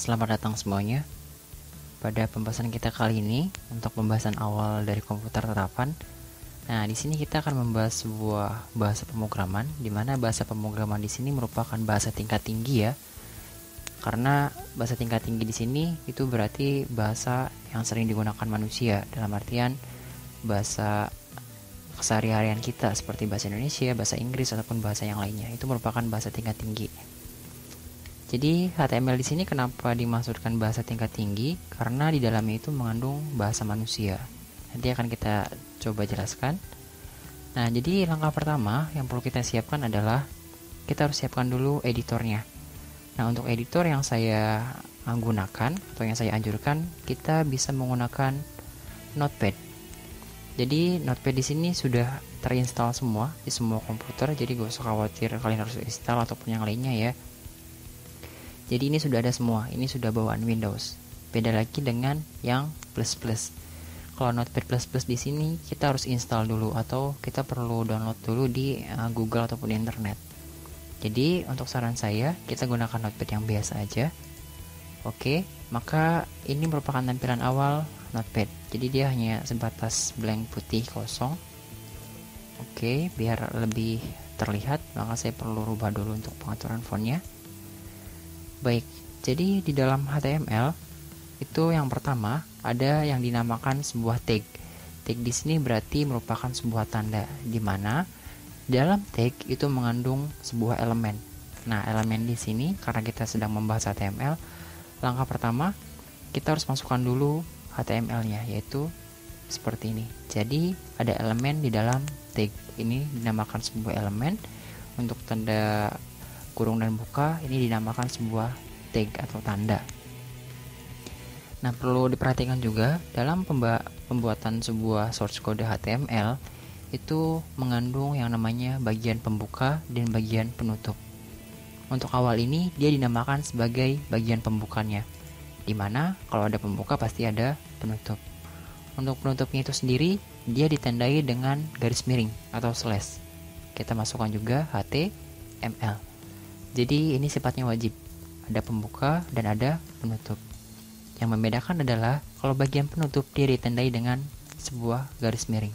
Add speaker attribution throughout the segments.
Speaker 1: Selamat datang semuanya. Pada pembahasan kita kali ini untuk pembahasan awal dari komputer terapan. Nah, di sini kita akan membahas sebuah bahasa pemrograman, di mana bahasa pemrograman di sini merupakan bahasa tingkat tinggi ya. Karena bahasa tingkat tinggi di sini itu berarti bahasa yang sering digunakan manusia, dalam artian bahasa keseharian kita seperti bahasa Indonesia, bahasa Inggris ataupun bahasa yang lainnya. Itu merupakan bahasa tingkat tinggi. Jadi HTML di sini kenapa dimaksudkan bahasa tingkat tinggi? Karena di dalamnya itu mengandung bahasa manusia. Nanti akan kita coba jelaskan. Nah, jadi langkah pertama yang perlu kita siapkan adalah kita harus siapkan dulu editornya. Nah, untuk editor yang saya gunakan atau yang saya anjurkan, kita bisa menggunakan Notepad. Jadi Notepad di sini sudah terinstall semua di semua komputer, jadi gak usah khawatir kalian harus install ataupun yang lainnya ya. Jadi ini sudah ada semua, ini sudah bawaan Windows. Beda lagi dengan yang plus++. Kalau Notepad++ di sini kita harus install dulu atau kita perlu download dulu di Google ataupun di internet. Jadi untuk saran saya, kita gunakan Notepad yang biasa aja. Oke, maka ini merupakan tampilan awal Notepad. Jadi dia hanya sebatas blank putih kosong. Oke, biar lebih terlihat, maka saya perlu rubah dulu untuk pengaturan fontnya. Baik, jadi di dalam HTML itu yang pertama ada yang dinamakan sebuah tag. Tag di sini berarti merupakan sebuah tanda di mana dalam tag itu mengandung sebuah elemen. Nah, elemen di sini karena kita sedang membahas HTML, langkah pertama kita harus masukkan dulu HTML-nya, yaitu seperti ini. Jadi ada elemen di dalam tag. Ini dinamakan sebuah elemen. Untuk tanda kurung dan buka ini dinamakan sebuah tag atau tanda. Nah, perlu diperhatikan juga dalam pembuatan sebuah source code HTML itu mengandung yang namanya bagian pembuka dan bagian penutup. Untuk awal ini dia dinamakan sebagai bagian pembukanya, dimana kalau ada pembuka pasti ada penutup. Untuk penutupnya itu sendiri dia ditandai dengan garis miring atau slash. Kita masukkan juga HTML. Jadi ini sifatnya wajib, ada pembuka dan ada penutup. Yang membedakan adalah kalau bagian penutup dia ditandai dengan sebuah garis miring.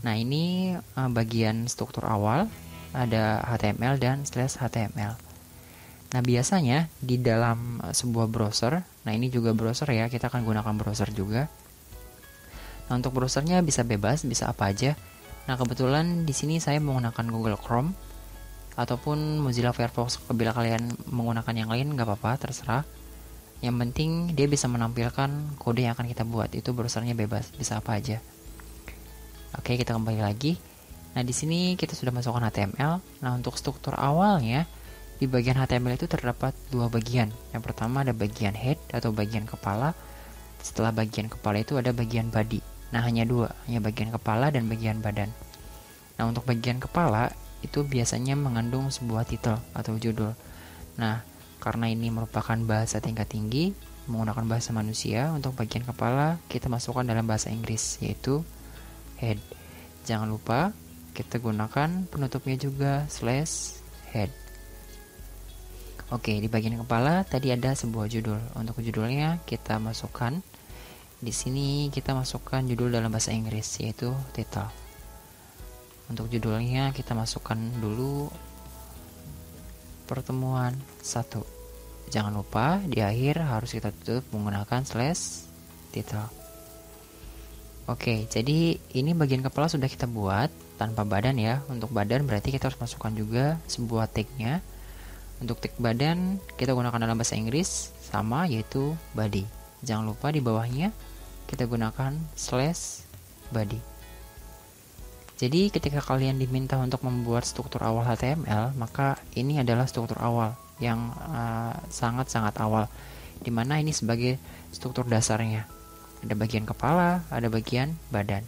Speaker 1: Nah, ini bagian struktur awal, ada HTML dan slash HTML. Nah, biasanya di dalam sebuah browser, nah ini juga browser ya, kita akan gunakan browser juga. Nah, untuk browsernya bisa bebas, bisa apa aja. Nah, kebetulan di sini saya menggunakan Google Chrome ataupun Mozilla Firefox. Bila kalian menggunakan yang lain nggak apa-apa, terserah. Yang penting dia bisa menampilkan kode yang akan kita buat. Itu browsernya bebas, bisa apa aja. Oke, kita kembali lagi. Nah, di sini kita sudah masukkan HTML. Nah, untuk struktur awalnya di bagian HTML itu terdapat dua bagian. Yang pertama ada bagian head atau bagian kepala. Setelah bagian kepala itu ada bagian body. Nah, hanya dua, hanya bagian kepala dan bagian badan. Nah, untuk bagian kepala itu biasanya mengandung sebuah titel atau judul. Nah, karena ini merupakan bahasa tingkat tinggi menggunakan bahasa manusia, untuk bagian kepala kita masukkan dalam bahasa Inggris, yaitu head. Jangan lupa kita gunakan penutupnya juga slash head. Oke, di bagian kepala tadi ada sebuah judul. Untuk judulnya kita masukkan di sini, kita masukkan judul dalam bahasa Inggris, yaitu title. Untuk judulnya kita masukkan dulu pertemuan 1. Jangan lupa di akhir harus kita tutup menggunakan slash title. Oke, jadi ini bagian kepala sudah kita buat tanpa badan ya. Untuk badan berarti kita harus masukkan juga sebuah tag-nya. Untuk tag badan kita gunakan dalam bahasa Inggris sama, yaitu body. Jangan lupa di bawahnya kita gunakan slash body. Jadi ketika kalian diminta untuk membuat struktur awal HTML, maka ini adalah struktur awal yang sangat-sangat awal, dimana ini sebagai struktur dasarnya. Ada bagian kepala, ada bagian badan.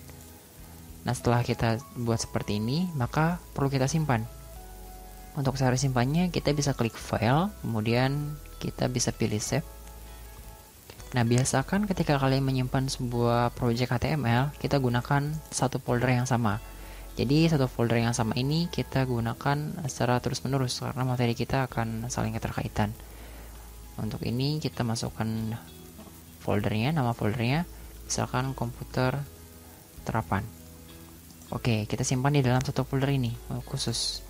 Speaker 1: Nah, setelah kita buat seperti ini, maka perlu kita simpan. Untuk cara simpannya, kita bisa klik file, kemudian kita bisa pilih save. Nah, biasakan ketika kalian menyimpan sebuah project HTML, kita gunakan satu folder yang sama. Jadi satu folder yang sama ini kita gunakan secara terus-menerus karena materi kita akan saling keterkaitan. Untuk ini kita masukkan foldernya, nama foldernya misalkan komputer terapan. Oke, kita simpan di dalam satu folder ini khusus.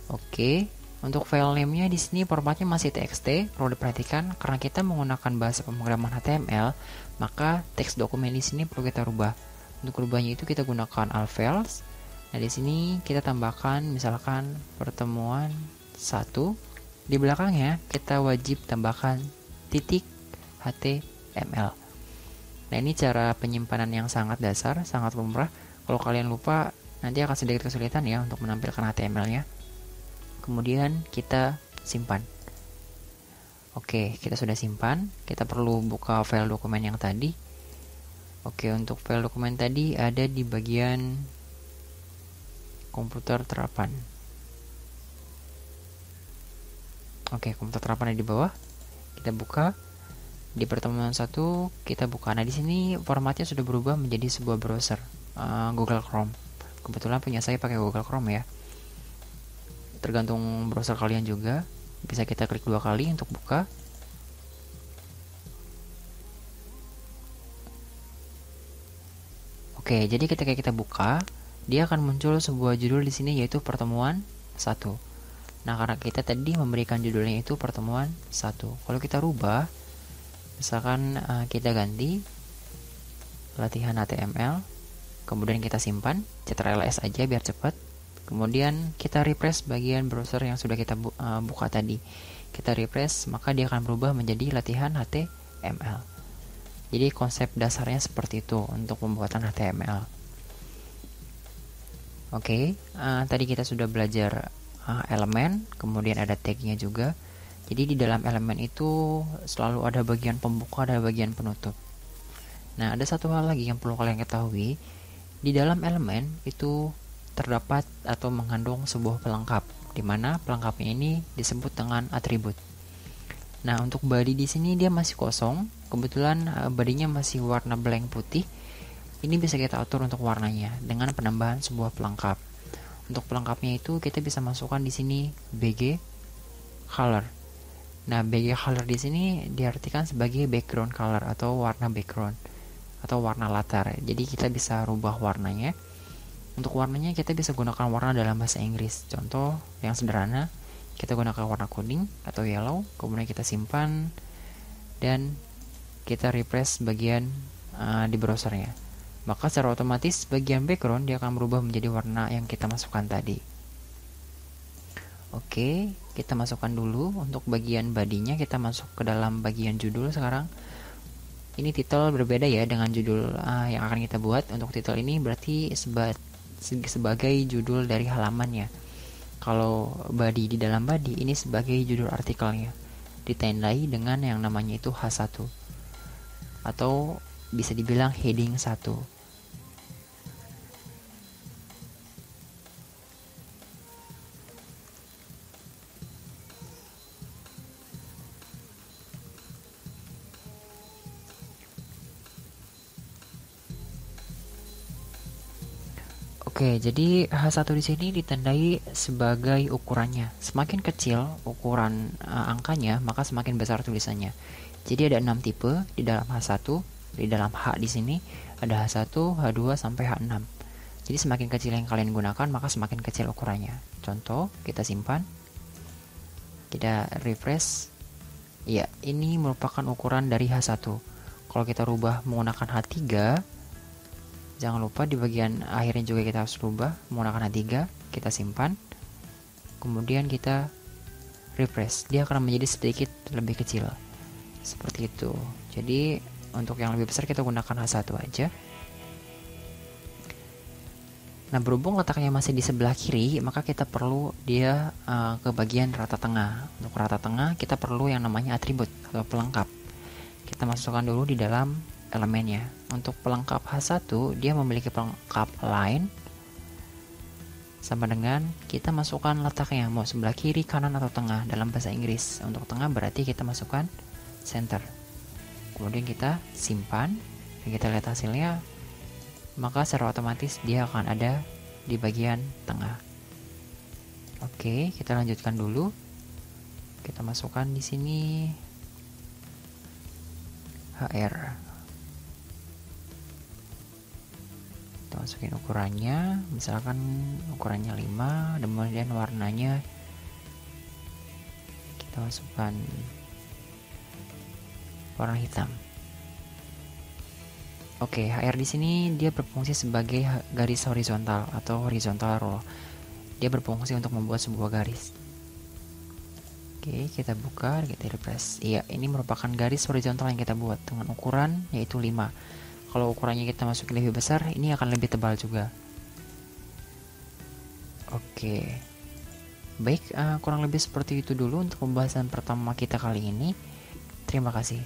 Speaker 1: Oke, untuk file name-nya di sini formatnya masih TXT. Perlu diperhatikan karena kita menggunakan bahasa pemrograman HTML, maka teks dokumen di sini perlu kita rubah. Untuk rubahnya itu kita gunakan all files. Nah, di sini kita tambahkan misalkan pertemuan 1. Di belakangnya kita wajib tambahkan titik HTML. Nah, ini cara penyimpanan yang sangat dasar, sangat lumrah. Kalau kalian lupa, nanti akan sedikit kesulitan ya untuk menampilkan HTML-nya. Kemudian kita simpan. Oke, kita sudah simpan. Kita perlu buka file dokumen yang tadi. Oke, untuk file dokumen tadi ada di bagian komputer terapan. Oke, komputer terapan ada di bawah. Kita buka. Di pertemuan 1 kita buka. Nah, di sini formatnya sudah berubah menjadi sebuah browser Google Chrome. Kebetulan punya saya pakai Google Chrome ya. Tergantung browser kalian juga. Bisa kita klik 2 kali untuk buka. Oke, jadi ketika kita buka, dia akan muncul sebuah judul di sini yaitu pertemuan 1. Nah, karena kita tadi memberikan judulnya itu pertemuan 1. Kalau kita rubah, misalkan kita ganti latihan HTML, kemudian kita simpan, Ctrl+S aja biar cepat. Kemudian kita refresh bagian browser yang sudah kita buka tadi. Kita refresh, maka dia akan berubah menjadi latihan HTML. Jadi konsep dasarnya seperti itu untuk pembuatan HTML. Oke, tadi kita sudah belajar elemen, kemudian ada tagnya juga. Jadi di dalam elemen itu selalu ada bagian pembuka dan bagian penutup. Nah, ada satu hal lagi yang perlu kalian ketahui. Di dalam elemen itu terdapat atau mengandung sebuah pelengkap, di mana pelengkapnya ini disebut dengan atribut. Nah, untuk body di sini dia masih kosong. Kebetulan bodinya masih warna blank putih. Ini bisa kita atur untuk warnanya dengan penambahan sebuah pelengkap. Untuk pelengkapnya itu kita bisa masukkan di sini BG color. Nah, BG color di sini diartikan sebagai background color atau warna background atau warna latar. Jadi kita bisa rubah warnanya. Untuk warnanya kita bisa gunakan warna dalam bahasa Inggris. Contoh yang sederhana, kita gunakan warna kuning atau yellow, kemudian kita simpan dan kita refresh bagian di browsernya. Maka secara otomatis bagian background dia akan berubah menjadi warna yang kita masukkan tadi. Oke, kita masukkan dulu untuk bagian bodinya. Kita masuk ke dalam bagian judul sekarang. Ini title berbeda ya dengan judul yang akan kita buat. Untuk title ini berarti sebagai judul dari halamannya. Kalau body di dalam body ini sebagai judul artikelnya, ditandai dengan yang namanya itu H1 atau bisa dibilang heading 1. Oke, jadi H1 di sini ditandai sebagai ukurannya. Semakin kecil ukuran angkanya, maka semakin besar tulisannya. Jadi ada 6 tipe di dalam H1. Di dalam H di sini ada H1, H2 sampai H6. Jadi semakin kecil yang kalian gunakan, maka semakin kecil ukurannya. Contoh, kita simpan. Kita refresh. Ya, ini merupakan ukuran dari H1. Kalau kita rubah menggunakan H3, jangan lupa di bagian akhirnya juga kita harus rubah menggunakan H3. Kita simpan, kemudian kita refresh. Dia akan menjadi sedikit lebih kecil seperti itu. Jadi untuk yang lebih besar kita gunakan H1 aja. Nah, berhubung letaknya masih di sebelah kiri, maka kita perlu dia ke bagian rata tengah. Untuk rata tengah kita perlu yang namanya atribut atau pelengkap. Kita masukkan dulu di dalam elemennya. Untuk pelengkap H1 dia memiliki pelengkap line sama dengan kita masukkan letaknya mau sebelah kiri, kanan atau tengah dalam bahasa Inggris. Untuk tengah berarti kita masukkan center. Kemudian kita simpan dan kita lihat hasilnya, maka secara otomatis dia akan ada di bagian tengah. Oke, kita lanjutkan dulu. Kita masukkan di sini HR. Kita masukin ukurannya, misalkan ukurannya 5, kemudian warnanya kita masukkan warna hitam. Oke, HR di sini dia berfungsi sebagai garis horizontal atau horizontal rule. Dia berfungsi untuk membuat sebuah garis. Oke, kita buka, kita refresh. Iya, ini merupakan garis horizontal yang kita buat dengan ukuran yaitu 5. Kalau ukurannya kita masukin lebih besar, ini akan lebih tebal juga. Oke. Baik, kurang lebih seperti itu dulu untuk pembahasan pertama kita kali ini. Terima kasih.